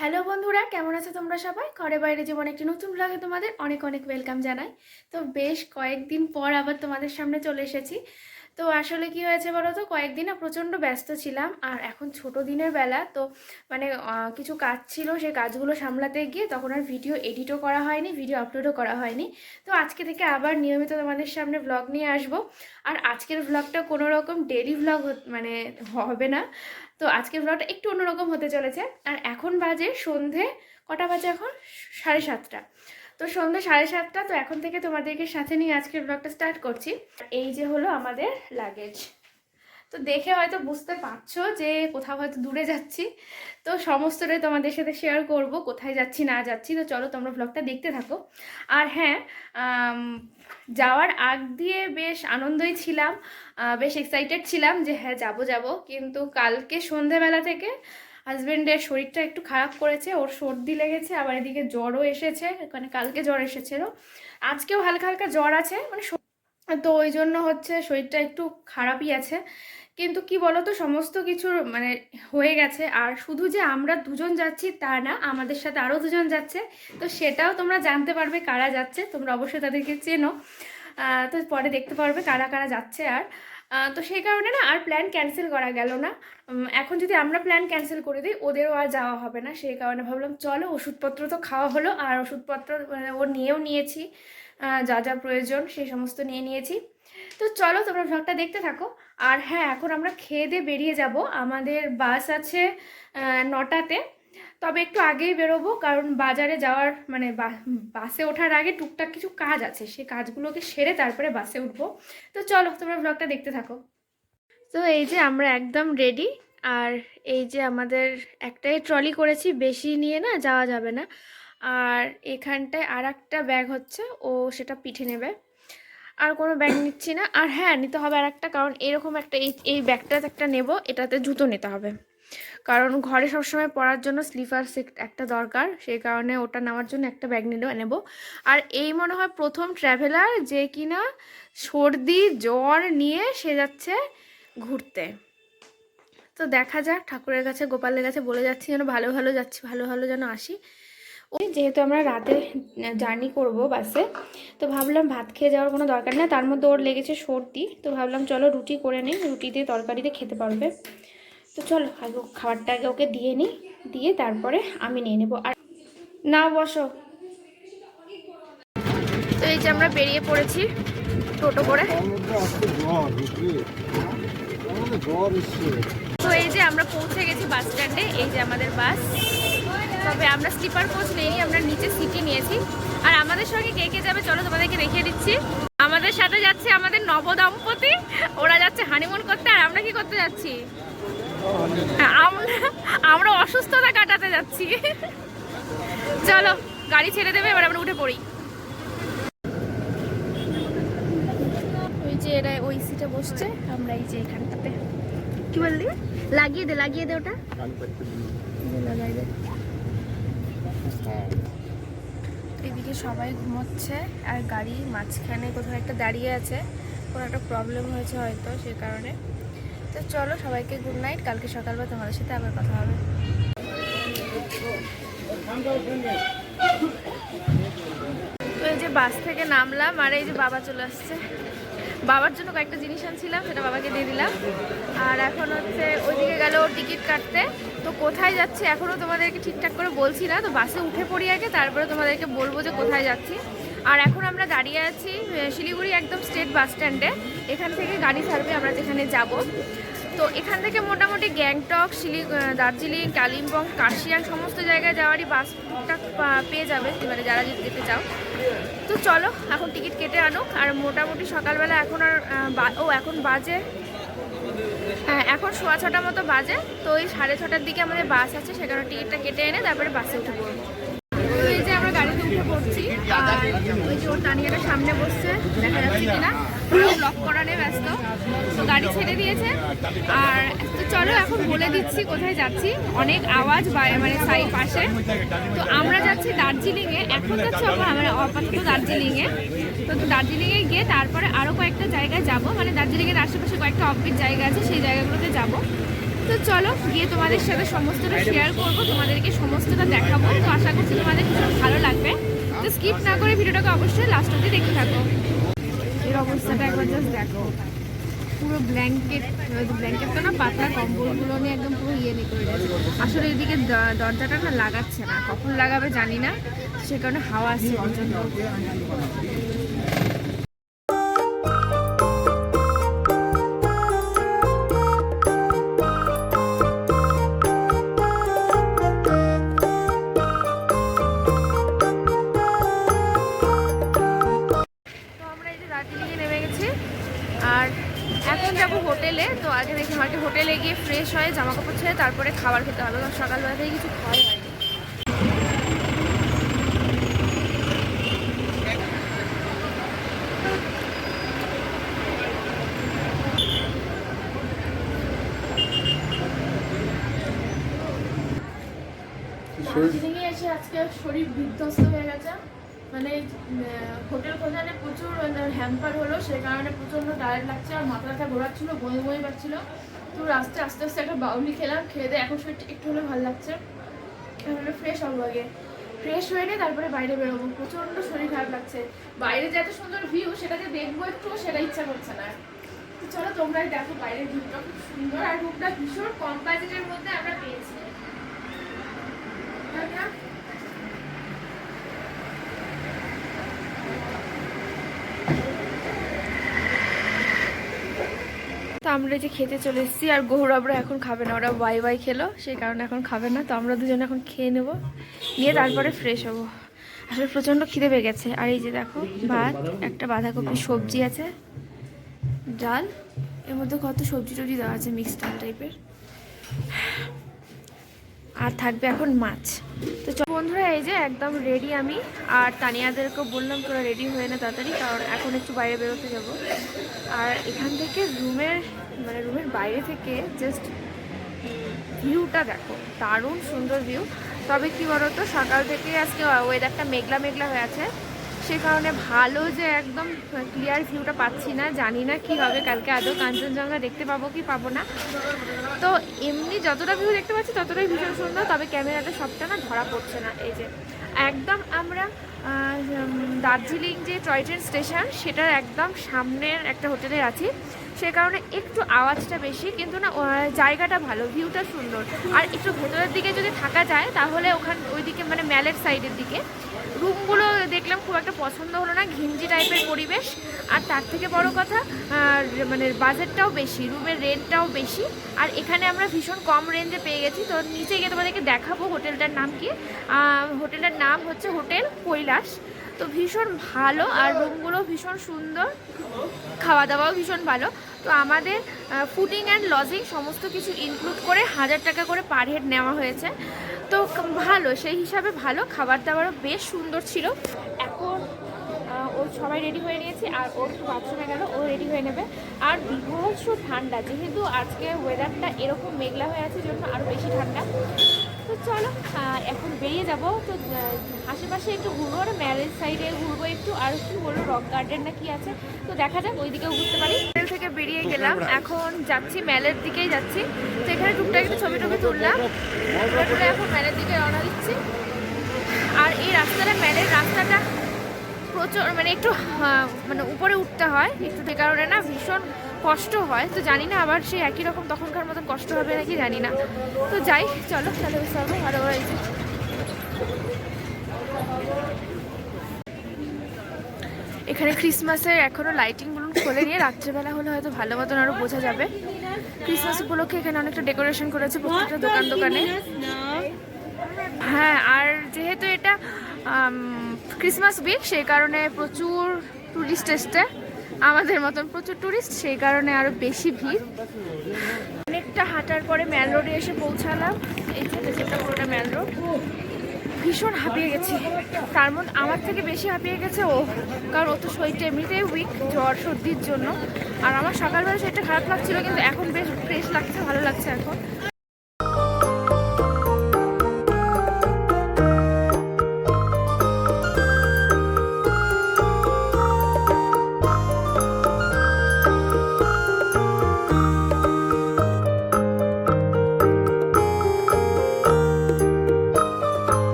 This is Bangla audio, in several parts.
হ্যালো বন্ধুরা, কেমন আছো তোমরা সবাই? ঘরে বাইরে জীবন একটি নতুন ব্লগে তোমাদের অনেক অনেক ওয়েলকাম জানাই। তো বেশ কয়েকদিন পর আবার তোমাদের সামনে চলে এসেছি। তো আসলে কি হয়েছে বলো তো, কয়েকদিন না প্রচণ্ড ব্যস্ত ছিলাম, আর এখন ছোট দিনের বেলা তো মানে কিছু কাজ ছিল, সেই কাজগুলো সামলাতে গিয়ে তখন আর ভিডিও এডিটও করা হয়নি, ভিডিও আপলোডও করা হয়নি। তো আজকে থেকে আবার নিয়মিত তোমাদের সামনে ব্লগ নিয়ে আসবো। আর আজকের ব্লগটা কোনো রকম ডেইলি ব্লগ মানে হবে না। তো আজকের ব্লগটা একটু অন্যরকম হতে চলেছে। আর এখন বাজে সন্ধে, কটা বাজে এখন? 7:30। তো সন্ধে 7:30। তো এখন থেকে তোমাদেরকে সাথে নিয়ে আজকের ব্লগটা স্টার্ট করছি। এই যে হলো আমাদের লাগেজ। তো দেখে হয়তো বুঝতে পারছো যে কোথাও হয়তো দূরে যাচ্ছি। তো সমস্তটাই তোমাদের সাথে শেয়ার করব, কোথায় যাচ্ছি না যাচ্ছি। তো চলো তোমরা ব্লগটা দেখতে থাকো। আর হ্যাঁ, যাওয়ার আগ দিয়ে বেশ আনন্দই ছিলাম, বেশ এক্সাইটেড ছিলাম যে হ্যাঁ যাব। কিন্তু কালকে সন্ধেবেলা থেকে হাজব্যান্ডের শরীরটা একটু খারাপ করেছে, ওর সর্দি লেগেছে, আবার এদিকে জ্বরও এসেছে। মানে কালকে জ্বর এসেছিল, আজকেও হালকা হালকা জ্বর আছে, মানে তো ওই জন্য হচ্ছে শরীরটা একটু খারাপই আছে। কিন্তু কি বলতো, সমস্ত কিছুর মানে হয়ে গেছে। আর শুধু যে আমরা দুজন যাচ্ছি তা না, আমাদের সাথে আরও দুজন যাচ্ছে। তো সেটাও তোমরা জানতে পারবে কারা যাচ্ছে, তোমরা অবশ্যই তাদেরকে চেনো। তো পরে দেখতে পারবে কারা কারা যাচ্ছে। আর তো সেই কারণে না আর প্ল্যান ক্যান্সেল করা গেল না। এখন যদি আমরা প্ল্যান ক্যান্সেল করে দিই, ওদেরও আর যাওয়া হবে না। সেই কারণে ভাবলাম চলো, ওষুধপত্র তো খাওয়া হলো, আর ওষুধপত্র মানে ও নিয়েও নিয়েছি, যা যা প্রয়োজন সেই সমস্ত নিয়ে নিয়েছি। তো চলো তোমরা ভ্লগটা দেখতে থাকো। আর হ্যাঁ, এখন আমরা খেয়ে দিয়ে বেরিয়ে যাব। আমাদের বাস আছে 9টাতে। তবে একটু আগেই বেরোবো, কারণ বাজারে যাওয়ার মানে বাসে ওঠার আগে টুকটাক কিছু কাজ আছে, সেই কাজগুলোকে সেরে তারপরে বাসে উঠবো। তো চলো তোমরা ব্লগটা দেখতে থাকো। তো এই যে আমরা একদম রেডি। আর এই যে আমাদের একটাই ট্রলি করেছি, বেশি নিয়ে না যাওয়া যাবে না। আর এখানটায় আর একটা ব্যাগ হচ্ছে, ও সেটা পিঠে নেবে। আর কোনো ব্যাগ নিচ্ছি না। আর হ্যাঁ, নিতে হবে আর একটা, কারণ এরকম একটা এই ব্যাগটা একটা নেব, এটাতে জুতো নিতে হবে। কারণ ঘরে সবসময় পরার জন্য স্লিপার একটা দরকার, সেই কারণে ওটা নেওয়ার জন্য একটা ব্যাগ নেব। আর এই মনে হয় প্রথম ট্রাভেলার যে কিনা সর্দি জ্বর নিয়ে সে যাচ্ছে ঘুরতে। তো দেখা যাক, ঠাকুরের কাছে গোপালের কাছে বলে যাচ্ছি যেন ভালো ভালো যাচ্ছি, ভালো ভালো যেন আসি। ওই যেহেতু আমরা রাতে জার্নি করব বাসে, তো ভাবলাম ভাত খেয়ে যাওয়ার কোনো দরকার নেই, তার মধ্যে ওর লেগেছে সর্দি। তো ভাবলাম চলো রুটি করে নিই, রুটি দিয়ে তরকারি দিয়ে খেতে পারবে। তো চলো আগে খাবারটা আগে ওকে দিয়ে নিই, দিয়ে তারপরে আমি নিয়ে নেব। আর না, বসো। তো এই যে আমরা বেরিয়ে পড়েছি টোটো করে। তো এই যে আমরা পৌঁছে গেছি বাস স্ট্যান্ডে, এই যে আমাদের বাস। তবে আমরা স্লিপার কোচ নেইনি, আমরা নিচে সিটে নিয়েছি। আর আমাদের সঙ্গে কে কে যাবে চলো তোমাদেরকে দেখিয়ে দিচ্ছি। আমাদের সাথে যাচ্ছে আমাদের নবদম্পতি, ওরা যাচ্ছে হানিমুন করতে। আর আমরা কি করতে যাচ্ছি? আমরা অসুস্থতা কাটাতে যাচ্ছি। চলো গাড়ি ছেড়ে দেবে, এবার আমরা উঠে পড়ি। ওই যে এরা ওই সিটে বসছে, আমরা এই যে এখানটাতে। কি বললি? লাগিয়ে দে ওটা, লাগাই দে। এদিকে সবাই ঘুমোচ্ছে, আর গাড়ি মাঝখানে কোথাও একটা দাঁড়িয়ে আছে, কোনো একটা প্রবলেম হয়েছে হয়তো সে কারণে। তো চলো সবাইকে গুড নাইট, কালকে সকালবেলা তোমাদের সাথে আবার কথা হবে। তো এই যে বাস থেকে নামলাম, আর এই যে বাবা চলে আসছে। বাবার জন্য কয়েকটা জিনিস আনছিলাম, সেটা বাবাকে দিয়ে দিলাম। আর এখন হচ্ছে ওইদিকে গেল টিকিট কাটতে। তো কোথায় যাচ্ছি এখনও তোমাদেরকে ঠিকঠাক করে বলছি না, তো বাসে উঠে পড়ি আগে, তারপরে তোমাদেরকে বলবো যে কোথায় যাচ্ছি। আর এখন আমরা দাঁড়িয়ে আছি শিলিগুড়ি একদম স্টেট বাস স্ট্যান্ডে। এখান থেকে গাড়ি ছাড়বে আমরা যেখানে যাব। তো এখান থেকে মোটামুটি গ্যাংটক, দার্জিলিং, কালিম্পং, কার্শিয়াং সমস্ত জায়গায় যাওয়ারই বাস টুকটাক পেয়ে যাবে, মানে যারা যেতে চাও। তো চলো এখন টিকিট কেটে আনুক। আর মোটামুটি সকালবেলা এখন আর এখন বাজে, হ্যাঁ এখন 6:15 মতো বাজে। তো ওই 6:30টার দিকে আমাদের বাস আছে, সেখানে টিকিটটা কেটে এনে তারপরে বাসে উঠে পড়বো। তো এই যে আমরা গাড়িতে উঠে পড়ছি, আর ওই যে ওর টানিয়াটা সামনে বসছে, দেখা যাচ্ছে কিনা, ব্লক করা নেই, ব্যস্ত। তো গাড়ি ছেড়ে দিয়েছে। আর তো চলো এখন বলে দিচ্ছি কোথায় যাচ্ছি। অনেক আওয়াজ মানে সাই পাশে। তো আমরা যাচ্ছি দার্জিলিংয়ে, এখন যাচ্ছি আমরা আপাতত দার্জিলিংয়ে। তো দার্জিলিংয়ে গিয়ে তারপরে আরও কয়েকটা জায়গায় যাব, মানে দার্জিলিংয়ের আশেপাশে কয়েকটা অফবিট জায়গা আছে, সেই জায়গাগুলোতে যাব। তো চলো গিয়ে তোমাদের সাথে সমস্তটা শেয়ার করবো, তোমাদেরকে সমস্তটা দেখাবো। তো আশা করছি তোমাদের ভীষণ ভালো লাগবে। তো স্কিপ না করে ভিডিওটাকে অবশ্যই লাস্ট অবধি দেখে থাকো। এর অবস্থাটা একবার জাস্ট দেখো, পুরো ব্ল্যাঙ্কেট তো না, পাতলা কম্বলগুলো নিয়ে একদম পুরো নিয়ে করে গেছে। আসলে এদিকে দরজাটা না লাগাচ্ছে না, কখন লাগাবে জানি না, সে কারণে হাওয়া আসছে প্রচন্ড। আর এখন যাবো হোটেলে। তো আগে দেখি আমাকে হোটেলে গিয়ে ফ্রেশ হয়ে জামা কাপড় ছেড়ে তারপরে খাবার খেতে হবে, কারণ সকালবেলা থেকে কিছু খাওয়াই হয়নি। দার্জিলিংয়ে এসে আজকে শরীর বিধ্বস্ত হয়ে গেছে, মানে হোটেল খোঁজানে প্রচুর হ্যাম্পার হলো, সেই কারণে প্রচণ্ড টায়ার্ড লাগছে আর মাথাটা ঘোরাচ্ছিল, বমি বমি পাচ্ছিল। তো আস্তে আস্তে একটা বাউলি খেলাম, খেয়ে দিয়ে এখন শরীরটা একটু হলে ভালো লাগছে। এখন ফ্রেশ হবো, আগে ফ্রেশ হয়ে নিয়ে তারপরে বাইরে বেরোবো। প্রচণ্ড শরীর খারাপ লাগছে, বাইরে যে এত সুন্দর ভিউ সেটা যে দেখবো একটু, সেটা ইচ্ছা করছে না। তো চলো তোমরাই দেখো, বাইরের ভিউটা খুব সুন্দর আর রুমটা ভীষণ কম বাজেটের মধ্যে আমরা পেয়েছি। তো আমরা যে খেতে চলে এসেছি, আর গৌরবরা এখন খাবে না, ওরা বাই বাই খেলো, সেই কারণে এখন খাবে না। তো আমরা দুজনে এখন খেয়ে নেবো, নিয়ে তারপরে ফ্রেশ হবো। আসলে প্রচণ্ড খিদে পেয়ে গেছে। আর এই যে দেখো ভাত, একটা বাঁধাকপি সবজি আছে, ডাল, এর মধ্যে কত সবজি টবজি দেওয়া আছে মিক্সড টাইপের, আর থাকবে এখন মাছ। তো বন্ধুরা এই যে একদম রেডি আমি, আর তানিয়াদেরকেও বললাম তোরা রেডি হয়ে না তাড়াতাড়ি, কারণ এখন একটু বাইরে বেরোতে যাব। আর এখান থেকে রুমের বাইরে থেকে জাস্ট ভিউটা দেখো, দারুণ সুন্দর ভিউ। তবে কি বলতো, সকাল থেকে আজকে ওয়েদারটা মেঘলা মেঘলা হয়ে আছে, সে কারণে ভালো যে একদম ক্লিয়ার ভিউটা পাচ্ছি না। জানি না কি হবে কালকে, আদৌ কাঞ্চনজঙ্ঘা দেখতে পাবো কি পাবো না। তো এমনি যতটা ভিউ দেখতে পাচ্ছি ততটাই ভীষণ সুন্দর, তবে ক্যামেরাতে সবটা না ধরা পড়ছে না। এই যে একদম আমরা দার্জিলিং যে টয় ট্রেন স্টেশন, সেটার একদম সামনের একটা হোটেলে আছি, সে কারণে একটু আওয়াজটা বেশি, কিন্তু না জায়গাটা ভালো, ভিউটা সুন্দর। আর একটু ভেতরের দিকে যদি থাকা যায় তাহলে ওইদিকে মানে ম্যালের সাইডের দিকে রুমগুলো দেখলাম খুব একটা পছন্দ হলো না, ঘিঞ্জি টাইপের পরিবেশ। আর তার থেকে বড় কথা মানে বাজেটটাও বেশি, রুমের রেন্টটাও বেশি। আর এখানে আমরা ভীষণ কম রেঞ্জে পেয়ে গেছি। তো নিচে গিয়ে তোমাদেরকে দেখাবো হোটেলটার নাম কি। হোটেলটার নাম হচ্ছে হোটেল কৈলাস। তো ভীষণ ভালো, আর রুমগুলো ভীষণ সুন্দর, খাওয়া দাওয়াও ভীষণ ভালো। তো আমাদের ফুডিং অ্যান্ড লজিং সমস্ত কিছু ইনক্লুড করে 1000 টাকা করে পার হেড নেওয়া হয়েছে। তো ভালো, সেই হিসাবে ভালো, খাবার দাবারও বেশ সুন্দর ছিল। এখন ও সবাই রেডি হয়ে নিয়েছি, আর ওর একটু বাথরুমে গেল, ও রেডি হয়ে নেবে। আর বিভৎস ঠান্ডা, যেহেতু আজকে ওয়েদারটা এরকম মেঘলা হয়ে আছে, জন্য আরও বেশি ঠান্ডা। তো চলো এখন বেরিয়ে যাব। তো আশেপাশে একটু ঘুরবো, আর ম্যারেজ সাইডে ঘুরবো একটু, আর কি বলবো রক গার্ডেন না কি আছে, তো দেখা যাক, ওই দিকেও ঘুরতে পারি। হোটেল থেকে বেরিয়ে গেলাম, এখন যাচ্ছি ম্যালের দিকেই যাচ্ছি। তো এখানে টুকটাক একটু ছবি টবি তুললাম, এখন ম্যালের দিকে রওনা দিচ্ছি। আর এই ম্যালের রাস্তাটা প্রচুর মানে একটু মানে উপরে উঠতে হয় একটু, যে কারণে না ভীষণ কষ্ট হয়। তো জানি না আবার সেই একই রকম তখনকার মতন কষ্ট হবে নাকি জানি না। তো যাই, চলো তাহলে বুঝতে পারবো ভালো হয়েছে। এখানে ক্রিসমাসের এখনো লাইটিংগুলো খোলে নিয়ে, রাত্রেবেলা হলে হয়তো ভালো মতন আরো বোঝা যাবে। ক্রিসমাস উপলক্ষে এখানে অনেকটা ডেকোরেশন করেছে প্রত্যেকটা দোকানে। হ্যাঁ, আর যেহেতু এটা ক্রিসমাস উইক, সেই কারণে প্রচুর টুরিস্ট এসছে, আমাদের মতন প্রচুর টুরিস্ট, সেই কারণে আরো বেশি ভিড়। অনেকটা হাঁটার পরে ম্যাল রোডে এসে পৌঁছালাম। এই যে পুরোটা ম্যাল রোড। ভীষণ হাঁপিয়ে গেছি, তার মধ্যে আমার থেকে বেশি হাঁপিয়ে গেছে ও, কারণ ও তো শরীরটা এমনিতেই উইক জ্বর সর্দির জন্য। আর আমার সকালবেলা শরীরটা খারাপ লাগছিল, কিন্তু এখন বেশ ফ্রেশ লাগছে, ভালো লাগছে এখন।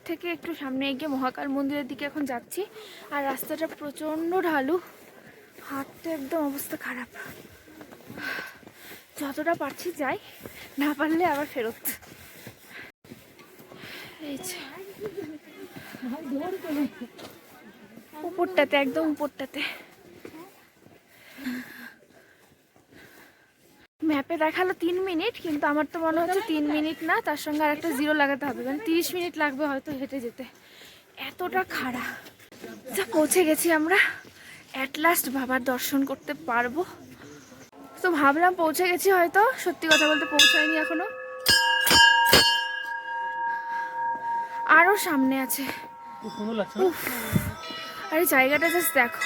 থেকে একটু সামনে এগিয়ে মহাকাল মন্দিরের দিকে এখন যাচ্ছি। আর রাস্তাটা প্রচণ্ড ঢালু, হাঁটতে একদম অবস্থা খারাপ। যতটা পারছি যাই, না পারলে আবার ফেরত। এই উপরটাতে, একদম উপরটাতে। ম্যাপে দেখালো 3 মিনিট, কিন্তু আমার তো মনে হচ্ছে 3 মিনিট না, তার সঙ্গে আর একটা 0 লাগাতে হবে, মানে 30 মিনিট লাগবে হয়তো হেঁটে যেতে, এতটা খাড়া। যা পৌঁছে গেছি আমরা, অ্যাট লাস্ট বাবার দর্শন করতে পারবো। তো ভাবলাম পৌঁছে গেছি, হয়তো সত্যি কথা বলতে পৌঁছায়নি এখনো, আরো সামনে আছে। আরে জায়গাটা জাস্ট দেখো,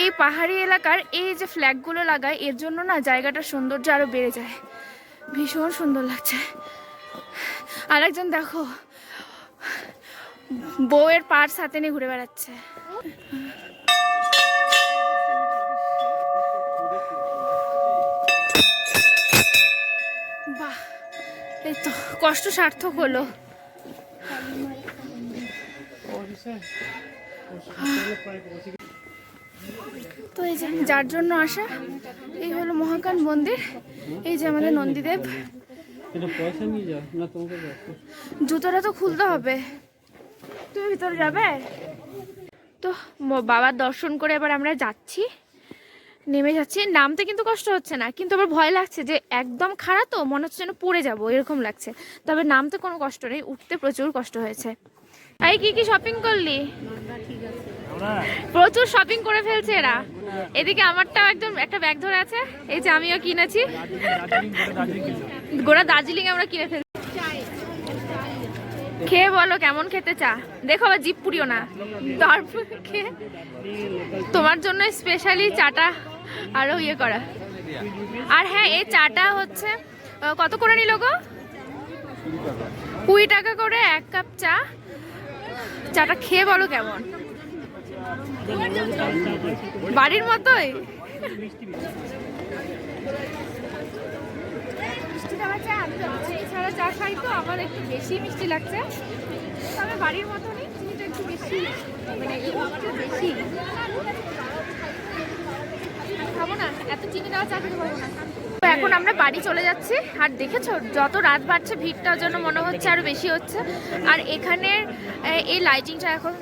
এই পাহাড়ি এলাকার এই যে ফ্ল্যাগগুলো লাগায়, এর জন্য না জায়গাটার সৌন্দর্য আরো বেড়ে যায়, ভীষণ সুন্দর লাগছে। আরেকজন দেখো বউয়ের পার্স হাতে নিয়ে ঘুরে বেড়াচ্ছে। বাহ, এই তো কষ্ট সার্থক হলো। তো এই যে যার জন্য আসা, এই হলো মহাকাল মন্দির। এই যে আমাদের নন্দীদেব। জুতোটা তো খুলতে হবে, তুমি ভিতরে যাবে? তো বাবার দর্শন করে এবার আমরা যাচ্ছি, নেমে যাচ্ছি। নামতে কিন্তু কষ্ট হচ্ছে না, কিন্তু আবার ভয় লাগছে যে একদম খাড়া, তো মনে হচ্ছে যেন পড়ে যাবো এরকম লাগছে। তবে নামতে কোনো কষ্ট নেই, উঠতে প্রচুর কষ্ট হয়েছে। এই কি কি শপিং করলি? প্রচুর শপিং করে ফেলছে এরা। এদিকে আমারটাও একদম একটা ব্যাগ ধরে আছে, এই যে আমিও কিনেছি, গোটা দার্জিলিং আমরা কিনে ফেলছি। খেয়ে বলো কেমন খেতে চা, দেখো আবার জিপ পুরিও না। তারপর খেয়ে তোমার জন্য স্পেশালি চাটা আরো ইয়ে করা। আর হ্যাঁ, এই চাটা হচ্ছে কত করে নিল গো? 20 টাকা করে 1 কাপ চা। চাটা খেয়ে বলো কেমন, বাড়ির মতোই। এছাড়া চা খাই তো আমার একটু বেশি মিষ্টি লাগছে, তবে বাড়ির মতনই, চিনিটা একটু বেশি, মানে একটু বেশি খাবো না, এত চিনি দেওয়া চা খেতে পারবো না। তো এখন আমরা বাড়ি চলে যাচ্ছি। আর দেখেছো যত রাত বাড়ছে ভিড়টার জন্য মনে হচ্ছে আরো বেশি হচ্ছে। আর এখানের এই লাইটিংটা এখন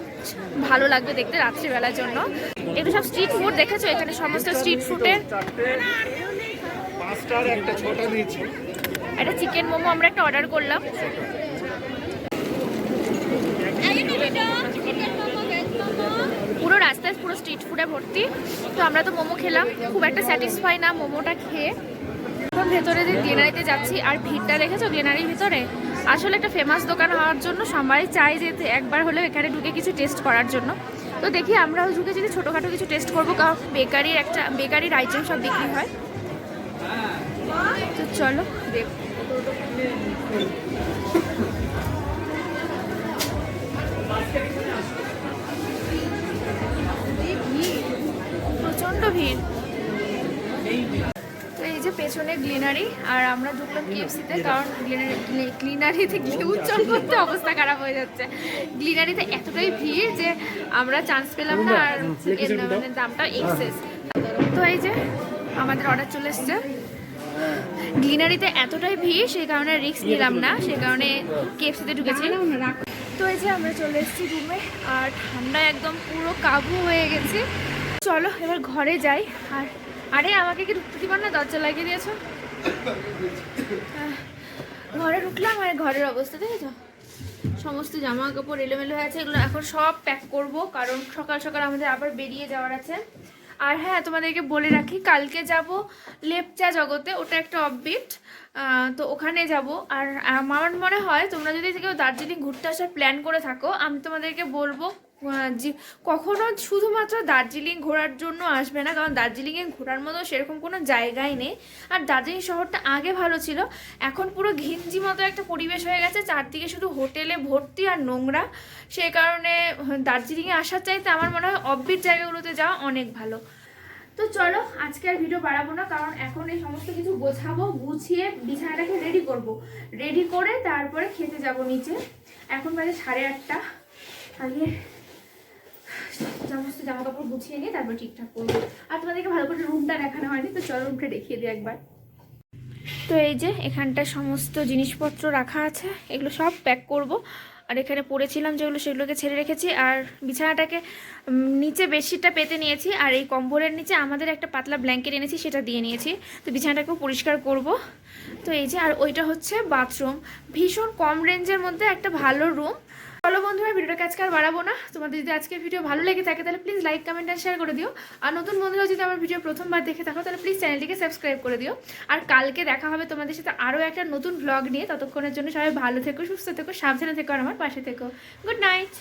ভালো লাগবে দেখতে রাত্রিবেলার জন্য। এগুলো সব স্ট্রিট ফুড, দেখেছো এখানে সমস্ত স্ট্রিট ফুডের। একটা চিকেন মোমো আমরা একটা অর্ডার করলাম। পুরো রাস্তায় পুরো স্ট্রিট ফুডে ভর্তি। তো আমরা তো মোমো খেলাম, খুব একটা স্যাটিসফাই না মোমোটা খেয়ে। এখন ভেতরে যে গ্লেনারিতে যাচ্ছি, আর ভিড়টা দেখেছো গ্লেনারির ভিতরে? আসলে একটা ফেমাস দোকান হওয়ার জন্য সবাই চাই যে একবার হলেও এখানে ঢুকে কিছু টেস্ট করার জন্য। তো দেখি আমরাও ঢুকে যদি ছোটোখাটো কিছু টেস্ট করবো, কারণ বেকারির আইটেম সব বিক্রি হয়। তো চলো দেখ। প্রচন্ড ভিড়। তো এই যে পেছনে গ্লিনারি, আর আমরা ঢুকলাম কেএফসিতে, কারণ গ্লিনারিতে গিয়ে উচ্চল করতে অবস্থা খারাপ হয়ে যাচ্ছে। গ্লিনারিতে এতটাই ভিড় যে আমরা চান্স পেলাম না, আর মানে দামটা এক্সেস। তো এই যে আমাদের অর্ডার চলে এসছে। গ্লিনারিতে এতটাই ভিড়, সেই কারণে রিস্ক নিলাম না, সেই কারণে কেএফসিতে ঢুকেছি। তো এই যে আমরা চলে এসেছি রুমে, আর ঠান্ডা একদম পুরো কাবু হয়ে গেছে। চলো এবার ঘরে যাই। আর আরে আমাকে কি ঢুকতে দিবার না, দরজা লাগিয়ে দিয়েছো। ঘরে ঢুকলাম, আর ঘরের অবস্থা দেখেছো, সমস্ত জামা কাপড় এলোমেলো হয়ে আছে। এগুলো এখন সব প্যাক করব, কারণ সকাল সকাল আমাদের আবার বেরিয়ে যাওয়ার আছে। আর হ্যাঁ, তোমাদেরকে বলে রাখি, কালকে যাব লেপচা জগতে, ওটা একটা অফবিট, তো ওখানে যাব। আর আমার মনে হয় তোমরা যদি কেউ দার্জিলিং ঘুরতে আসার প্ল্যান করে থাকো, আমি তোমাদেরকে বলবো যে কখনো শুধুমাত্র দার্জিলিং ঘোরার জন্য আসবে না, কারণ দার্জিলিংয়ে ঘোরার মতো সেরকম কোনো জায়গাই নেই। আর দার্জিলিং শহরটা আগে ভালো ছিল, এখন পুরো ঘিঞ্জি মতো একটা পরিবেশ হয়ে গেছে, চারদিকে শুধু হোটেলে ভর্তি আর নোংরা। সেই কারণে দার্জিলিংয়ে আসার চাইতে আমার মনে হয় অফবিট জায়গাগুলোতে যাওয়া অনেক ভালো। তো চলো আজকে আর ভিডিও বাড়াবো না, কারণ এখন এই সমস্ত কিছু গোছাবো, গুছিয়ে বিছানাটাকে রেডি করব, রেডি করে তারপরে খেতে যাব নিচে। এখন বাজে 8:30। আগে সমস্ত জামা কাপড় গুছিয়ে নিয়ে তারপর ঠিকঠাক করবো। আর তোমাদেরকে ভালো করে রুমটা দেখানো হয়নি, তো চলো রুমটা দেখিয়ে দিই একবার। তো এই যে এখানটা সমস্ত জিনিসপত্র রাখা আছে, এগুলো সব প্যাক করব। আর এখানে পড়েছিলাম যেগুলো সেগুলোকে ছেড়ে রেখেছি। আর বিছানাটাকে নিচে বেডশিটটা পেতে নিয়েছি, আর এই কম্বলের নিচে আমাদের একটা পাতলা ব্ল্যাঙ্কেট এনেছি, সেটা দিয়ে নিয়েছি। তো বিছানাটাকেও পরিষ্কার করব। তো এই যে, আর ওইটা হচ্ছে বাথরুম। ভীষণ কম রেঞ্জের মধ্যে একটা ভালো রুম। চলো বন্ধুরা, ভিডিওটাকে আজকে আর বাড়াবো না। তোমাদের যদি আজকে ভিডিও ভালো লেগে থাকে তাহলে প্লিজ লাইক, কমেন্ট আর শেয়ার করে দিও। আর নতুন বন্ধুরা যদি আমার ভিডিও প্রথমবার দেখে থাকো তাহলে প্লিজ চ্যানেলটিকে সাবস্ক্রাইব করে দিও। আর কালকে দেখা হবে তোমাদের সাথে আরও একটা নতুন ব্লগ নিয়ে। ততক্ষণের জন্য সবাই ভালো থেকো, সুস্থ থেকো, সাবধানে থেকো আর আমার পাশে থেকো। Good night.